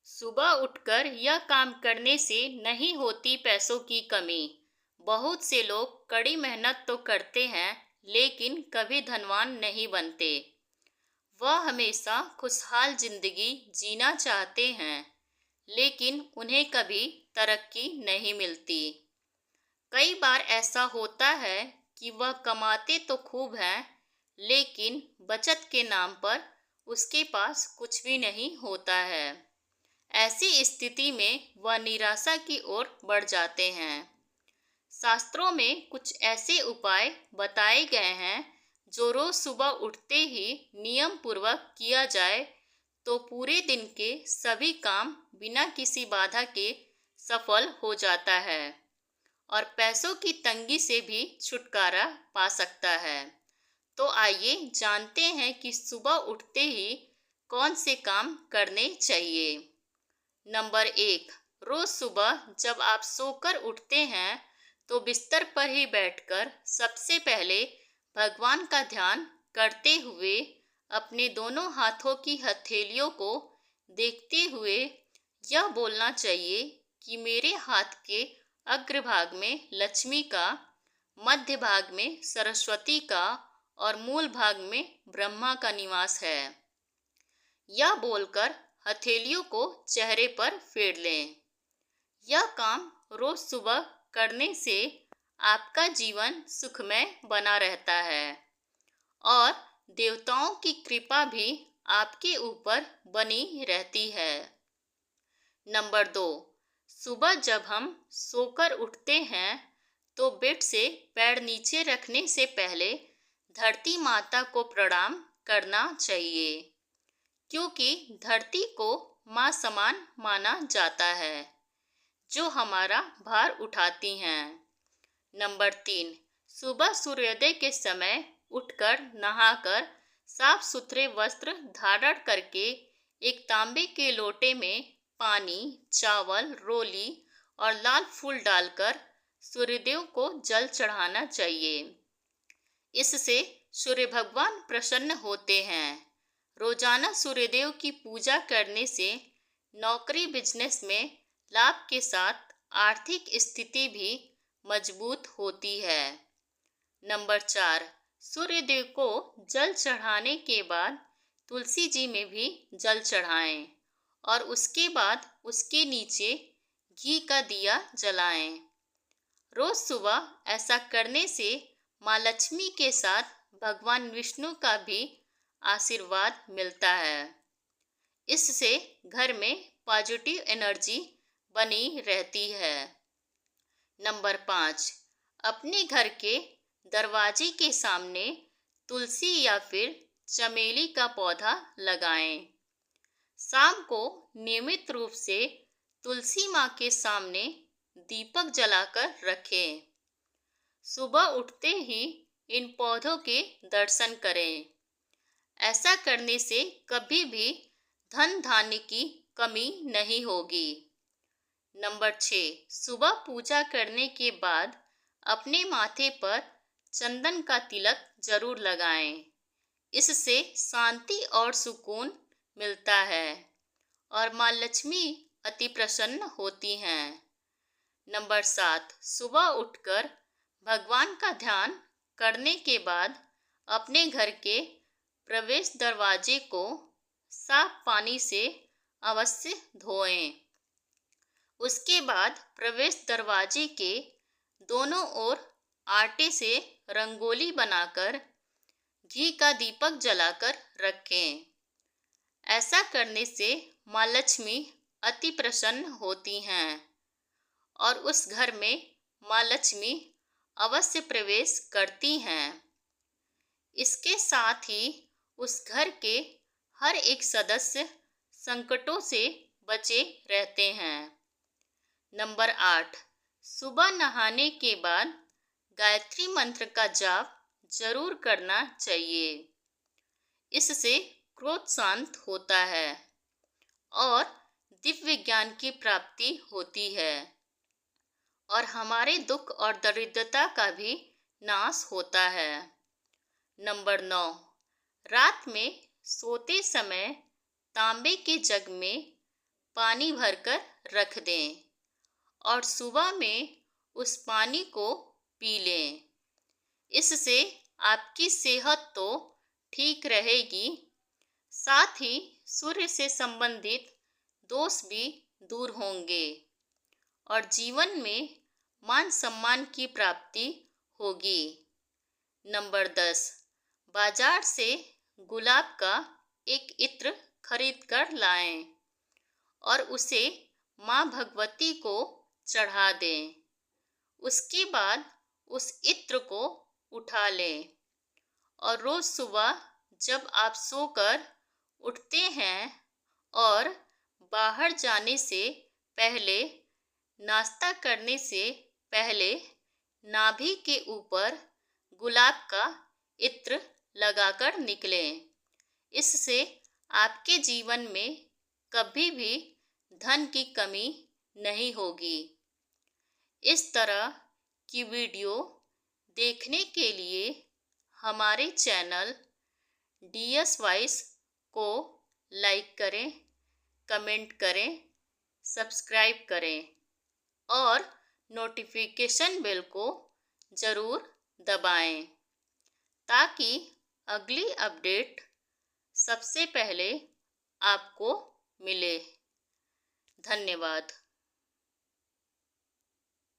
सुबह उठकर यह काम करने से नहीं होती पैसों की कमी। बहुत से लोग कड़ी मेहनत तो करते हैं, लेकिन कभी धनवान नहीं बनते। वह हमेशा खुशहाल जिंदगी जीना चाहते हैं, लेकिन उन्हें कभी तरक्की नहीं मिलती। कई बार ऐसा होता है कि वह कमाते तो खूब हैं, लेकिन बचत के नाम पर उसके पास कुछ भी नहीं होता है। ऐसी स्थिति में वह निराशा की ओर बढ़ जाते हैं। शास्त्रों में कुछ ऐसे उपाय बताए गए हैं जो रोज सुबह उठते ही नियम पूर्वक किया जाए तो पूरे दिन के सभी काम बिना किसी बाधा के सफल हो जाता है और पैसों की तंगी से भी छुटकारा पा सकता है। तो आइए जानते हैं कि सुबह उठते ही कौन से काम करने चाहिए। नंबर 1, रोज सुबह जब आप सोकर उठते हैं तो बिस्तर पर ही बैठकर सबसे पहले भगवान का ध्यान करते हुए अपने दोनों हाथों की हथेलियों को देखते हुए यह बोलना चाहिए कि मेरे हाथ के अग्रभाग में लक्ष्मी का, मध्य भाग में सरस्वती का और मूल भाग में ब्रह्मा का निवास है। यह बोलकर हथेलियों को चेहरे पर फेर लें। यह काम रोज सुबह करने से आपका जीवन सुखमय बना रहता है और देवताओं की कृपा भी आपके ऊपर बनी रहती है। नंबर 2, सुबह जब हम सोकर उठते हैं तो बेड से पैर नीचे रखने से पहले धरती माता को प्रणाम करना चाहिए, क्योंकि धरती को माँ समान माना जाता है जो हमारा भार उठाती हैं। नंबर 3, सुबह सूर्योदय के समय उठकर नहाकर साफ सुथरे वस्त्र धारण करके एक तांबे के लोटे में पानी, चावल, रोली और लाल फूल डालकर सूर्यदेव को जल चढ़ाना चाहिए। इससे सूर्य भगवान प्रसन्न होते हैं। रोजाना सूर्यदेव की पूजा करने से नौकरी बिजनेस में लाभ के साथ आर्थिक स्थिति भी मजबूत होती है। नंबर 4, सूर्यदेव को जल चढ़ाने के बाद तुलसी जी में भी जल चढ़ाएं और उसके बाद उसके नीचे घी का दिया जलाएं। रोज सुबह ऐसा करने से माँ लक्ष्मी के साथ भगवान विष्णु का भी आशीर्वाद मिलता है। इससे घर में पॉजिटिव एनर्जी बनी रहती है। नंबर 5, अपने घर के दरवाजे के सामने तुलसी या फिर चमेली का पौधा लगाएं। शाम को नियमित रूप से तुलसी माँ के सामने दीपक जलाकर रखें। सुबह उठते ही इन पौधों के दर्शन करें। ऐसा करने से कभी भी धन धान्य की कमी नहीं होगी। नंबर 6, सुबह पूजा करने के बाद अपने माथे पर चंदन का तिलक जरूर लगाएं। इससे शांति और सुकून मिलता है और माँ लक्ष्मी अति प्रसन्न होती हैं। नंबर 7, सुबह उठकर भगवान का ध्यान करने के बाद अपने घर के प्रवेश दरवाजे को साफ पानी से अवश्य धोएं। उसके बाद प्रवेश दरवाजे के दोनों ओर आटे से रंगोली बनाकर घी का दीपक जलाकर रखें। ऐसा करने से माँ लक्ष्मी अति प्रसन्न होती हैं और उस घर में माँ लक्ष्मी अवश्य प्रवेश करती हैं। इसके साथ ही उस घर के हर एक सदस्य संकटों से बचे रहते हैं। नंबर 8, सुबह नहाने के बाद गायत्री मंत्र का जाप जरूर करना चाहिए। इससे क्रोध शांत होता है और दिव्य ज्ञान की प्राप्ति होती है और हमारे दुख और दरिद्रता का भी नाश होता है। नंबर 9, रात में सोते समय तांबे के जग में पानी भरकर रख दें और सुबह में उस पानी को पी लें। इससे आपकी सेहत तो ठीक रहेगी, साथ ही सूर्य से संबंधित दोष भी दूर होंगे और जीवन में मान सम्मान की प्राप्ति होगी। नंबर 10, बाजार से गुलाब का एक इत्र खरीद कर लाएं और उसे माँ भगवती को चढ़ा दें। उसके बाद उस इत्र को उठा लें और रोज सुबह जब आप सोकर उठते हैं और बाहर जाने से पहले, नाश्ता करने से पहले नाभि के ऊपर गुलाब का इत्र लगाकर निकलें। इससे आपके जीवन में कभी भी धन की कमी नहीं होगी। इस तरह की वीडियो देखने के लिए हमारे चैनल DS वाइस को लाइक करें, कमेंट करें, सब्सक्राइब करें और नोटिफिकेशन बेल को ज़रूर दबाएं ताकि अगली अपडेट सबसे पहले आपको मिले। धन्यवाद।